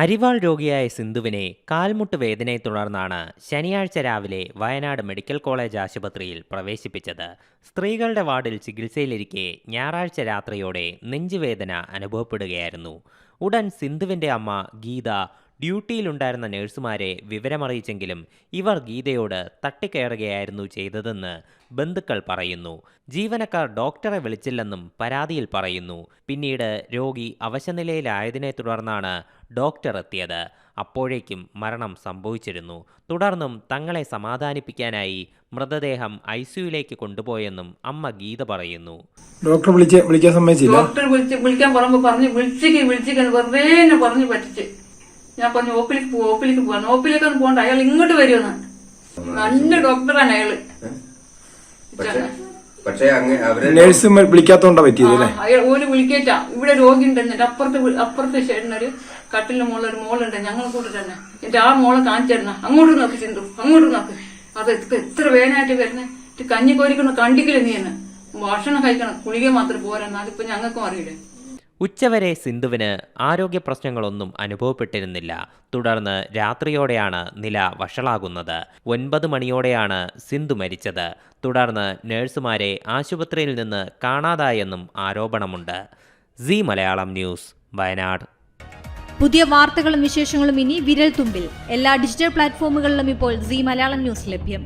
അരിവാൾ രോഗിയായ സിന്ധുവിനെ കാൽമുട്ട് വേദനയെ തുടർന്നാണ് ശനിയാഴ്ച രാവിലെ വയനാട് മെഡിക്കൽ കോളേജ് ആശുപത്രിയിൽ പ്രവേശിപ്പിച്ചത്. സ്ത്രീകളുടെ വാർഡിൽ ചികിത്സയിലിരിക്കെ ഞായറാഴ്ച രാത്രിയോടെ നെഞ്ചുവേദന അനുഭവപ്പെടുകയായിരുന്നു. ഉടൻ സിന്ധുവിൻ്റെ അമ്മ ഗീത ഡ്യൂട്ടിയിലുണ്ടായിരുന്ന നഴ്സുമാരെ വിവരമറിയിച്ചെങ്കിലും ഇവർ ഗീതയോട് തട്ടിക്കയറുകയായിരുന്നു ചെയ്തതെന്ന് ബന്ധുക്കൾ പറയുന്നു. ജീവനക്കാർ ഡോക്ടറെ വിളിച്ചില്ലെന്നും പരാതിയിൽ പറയുന്നു. പിന്നീട് രോഗി അവശനിലയിലായതിനെ തുടർന്നാണ് ഡോക്ടർ എത്തിയത്. അപ്പോഴേക്കും മരണം സംഭവിച്ചിരുന്നു. തുടർന്നും തങ്ങളെ സമാധാനിപ്പിക്കാനായി മൃതദേഹം ഐസിയുയിലേക്ക് കൊണ്ടുപോയെന്നും അമ്മ ഗീത പറയുന്നു. ഡോക്ടർ വിളിക്കാൻ സമ്മതിച്ചില്ല. ഡോക്ടർ വിളിക്കാൻ പറഞ്ഞു വിളിച്ചിരിക്കുന്നു വെറുതെ എന്നെ പറഞ്ഞു പറ്റിച്ച്. ഞാൻ പറഞ്ഞു ഓപ്പിലേക്ക് പോകാൻ. ഓപ്പിലേക്കൊന്നും പോകണ്ട, അയാൾ ഇങ്ങോട്ട് വരുമെന്ന്. നല്ല ഡോക്ടറാണ് അയാള്. നേഴ്സ് വിളിക്കാത്തോണ്ടാ പറ്റിയത്. അയാൾ ഓല് വിളിക്കേറ്റാ. ഇവിടെ രോഗി ഉണ്ട്, അപ്പുറത്തെ ഷെഡിനൊരു കട്ടിലിന്റെ മുകളിൽ ഒരു മോളുണ്ട്, ഞങ്ങൾ കൂടെ തന്നെ. എന്റെ ആ മോളെ കാണിച്ചിരുന്ന അങ്ങോട്ട് നോക്ക് ചിന്തു, അങ്ങോട്ട് നോക്ക്. അത് എത്ര വേനായിട്ട് വരുന്നേ. കഞ്ഞി കോരിക്കണം കണ്ടിക്കില്ല നീ തന്നെ. ഭക്ഷണം കഴിക്കണം, കുളിക മാത്രം പോരാ. അതിപ്പോ ഞങ്ങൾക്കും അറിയില്ലേ. ഉച്ചവരെ സിന്ധുവിന് ആരോഗ്യ പ്രശ്നങ്ങളൊന്നും അനുഭവപ്പെട്ടിരുന്നില്ല. തുടർന്ന് രാത്രിയോടെയാണ് നില വഷളാകുന്നത്. 9 മണിയോടെയാണ് സിന്ധു മരിച്ചത്. തുടർന്ന് നഴ്സുമാരെ ആശുപത്രിയിൽ നിന്ന് കാണാതായെന്നും ആരോപണമുണ്ട്. Zee Malayalam news, Wayanad. പുതിയ വാർത്തകളും വിശേഷങ്ങളും ഇനി വിരൽ തുമ്പിൽ. എല്ലാ ഡിജിറ്റൽ പ്ലാറ്റ്ഫോമുകളിലും ഇപ്പോൾ സീ മലയാളം ന്യൂസ് ലഭ്യം.